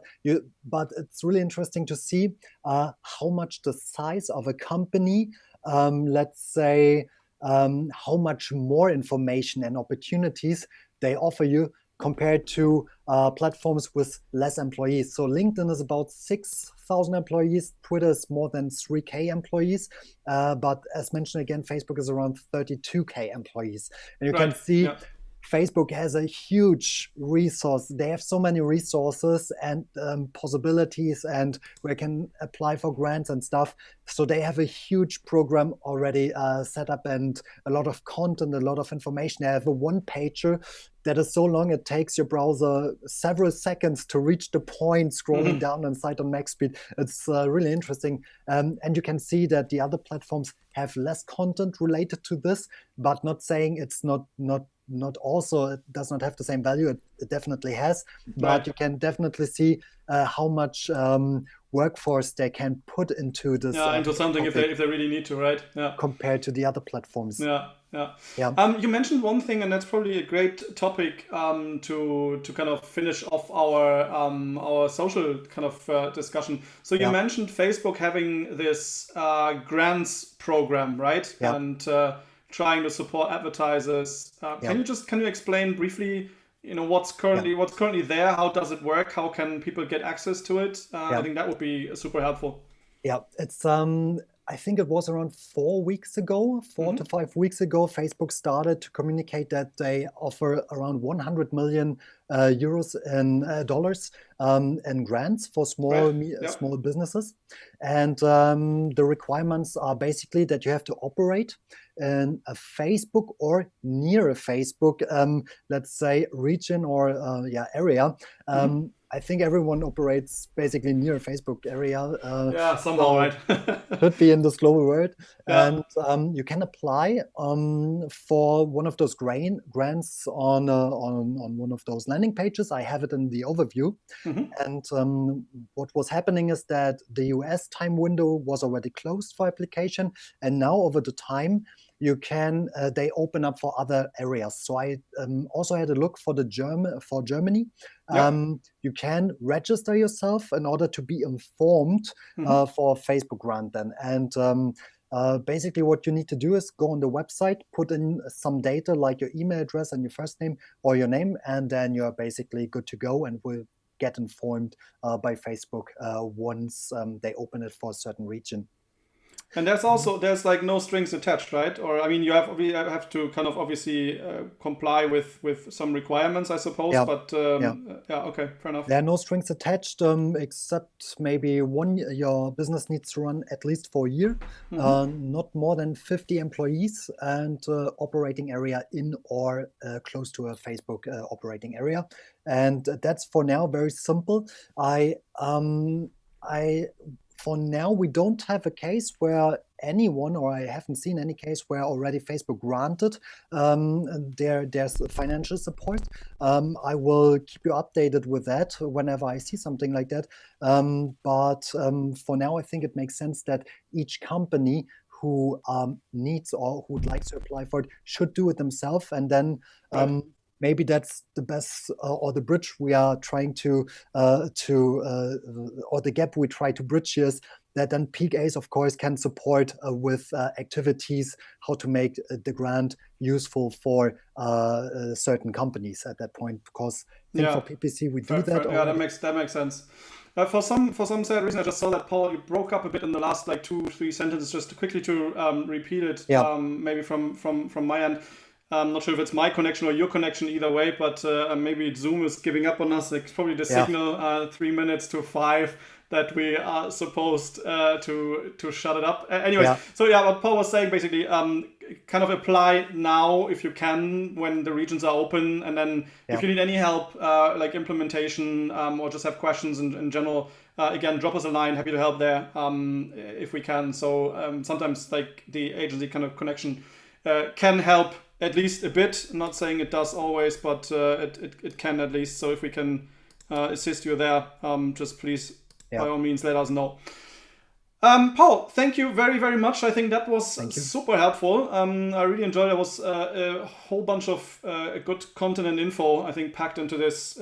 it's really interesting to see how much the size of a company, let's say, how much more information and opportunities they offer you compared to platforms with less employees. So LinkedIn is about 6,000 employees. Twitter is more than 3K employees. But as mentioned again, Facebook is around 32K employees. And you can see Facebook has a huge resource. They have so many resources and possibilities, and where can apply for grants and stuff. So they have a huge program already set up, and a lot of content, a lot of information. They have a one-pager that is so long it takes your browser several seconds to reach the point scrolling down on site on max speed. It's really interesting. And you can see that the other platforms have less content related to this, but not saying it's not also, it does not have the same value. It definitely has, but Right. you can definitely see how much workforce they can put into this Yeah, into something topic if they really need to, right? Yeah. compared to the other platforms. Yeah, yeah. Yeah, You mentioned one thing, and that's probably a great topic to kind of finish off our social kind of discussion. So you yeah, mentioned Facebook having this grants program, right? yeah, And trying to support advertisers. yeah, Can you explain briefly, yeah, what's currently there? How does it work? How can people get access to it? I yeah. think that would be super helpful. Yeah, it's I think it was around 4 weeks ago, 4 to 5 weeks ago, Facebook started to communicate that they offer around 100 million euros in dollars in grants for Right? Yeah. small businesses, and the requirements are basically that you have to operate in a Facebook or near a Facebook, let's say region or area. I think everyone operates basically near a Facebook area. Yeah, somehow, So right? should be in this global world. Yeah. And you can apply for one of those grants on one of those landing pages. I have it in the overview. Mhm. And what was happening is that the US time window was already closed for application. And now over the time, you can they open up for other areas. So I also had a look for for Germany. Yep. You can register yourself in order to be informed Mhm. for Facebook grant then. And basically what you need to do is go on the website, put in some data like your email address and your first name or your name, and then you're basically good to go and will get informed by Facebook once they open it for a certain region. And there's like no strings attached, right? Or I mean, you have to kind of obviously comply with some requirements, I suppose. Yeah, But yeah. yeah, okay, fair enough. There are no strings attached, except maybe your business needs to run at least for a year, Hmm. not more than 50 employees, and operating area in or close to a Facebook operating area. And that's for now very simple. I for now we don't have a case where anyone, or I haven't seen any case where already Facebook granted there's financial support. I will keep you updated with that whenever I see something like that. But for now, I think it makes sense that each company who needs or who would like to apply for it should do it themselves, and then Right. maybe that's the best or the bridge we are trying or the gap we try to bridge here is that then Peak Ace, of course, can support with activities how to make the grant useful for certain companies at that point. Because I think for Yeah. PPC we do that Yeah, already. that makes sense. For some sad reason, I just saw that Paul, you broke up a bit in the last like 2 3 sentences. Just quickly to repeat it, Yeah, maybe from my end. I'm not sure if it's my connection or your connection either way, but maybe Zoom is giving up on us. It's probably the yeah, signal 3 minutes to 5 that we are supposed to shut it up. Anyways, yeah, so yeah, what Paul was saying basically, kind of apply now if you can when the regions are open, and then if yeah, you need any help like implementation or just have questions in general, again drop us a line. Happy to help there if we can. So sometimes like the agency kind of connection can help at least a bit. I'm not saying it does always, but it can at least. So if we can assist you there, just please yeah. by all means let us know. Paul, thank you very, very much. I think that was Thank you. super helpful. I really enjoyed it. It was a whole bunch of good content and info, I think, packed into this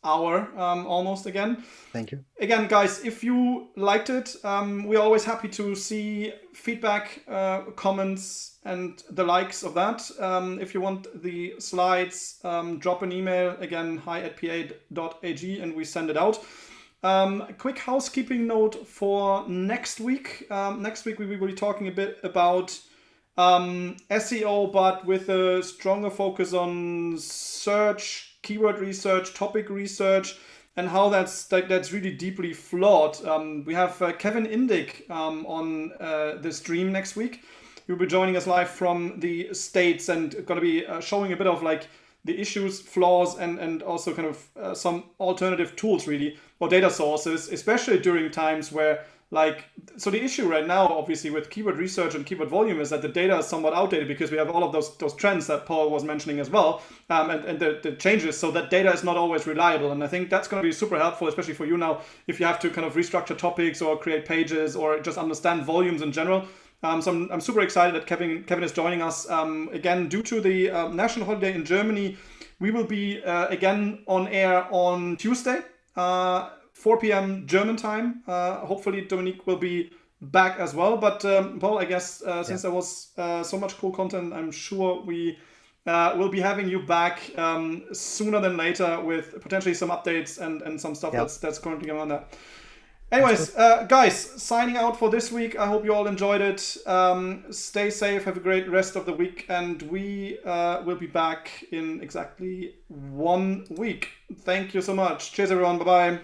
hour almost again. Thank you. Again, guys, if you liked it, we're always happy to see feedback, comments, and the likes of that. If you want the slides, drop an email, again, hi@pa.ag, and we send it out. A quick housekeeping note for next week. Next week we will be talking a bit about SEO, but with a stronger focus on search, keyword research, topic research, and how that's really deeply flawed. We have Kevin Indig on the stream next week. He'll be joining us live from the States and going to be showing a bit of like the issues, flaws, and also kind of some alternative tools really or data sources, especially during times where like so the issue right now obviously with keyword research and keyword volume is that the data is somewhat outdated because we have all of those trends that Paul was mentioning as well, and the changes, so that data is not always reliable. And I think that's going to be super helpful, especially for you now if you have to kind of restructure topics or create pages or just understand volumes in general. So I'm super excited that Kevin is joining us. Again, due to the national holiday in Germany, we will be again on air on Tuesday, 4 p.m. German time. Hopefully Dominique will be back as well. But Paul, I guess Yeah. since there was so much cool content, I'm sure we will be having you back sooner than later with potentially some updates and some stuff Yeah. that's currently going on there. Sounds Anyways, good. guys, signing out for this week. I hope you all enjoyed it. Stay safe. Have a great rest of the week. And we will be back in exactly 1 week. Thank you so much. Cheers, everyone. Bye bye.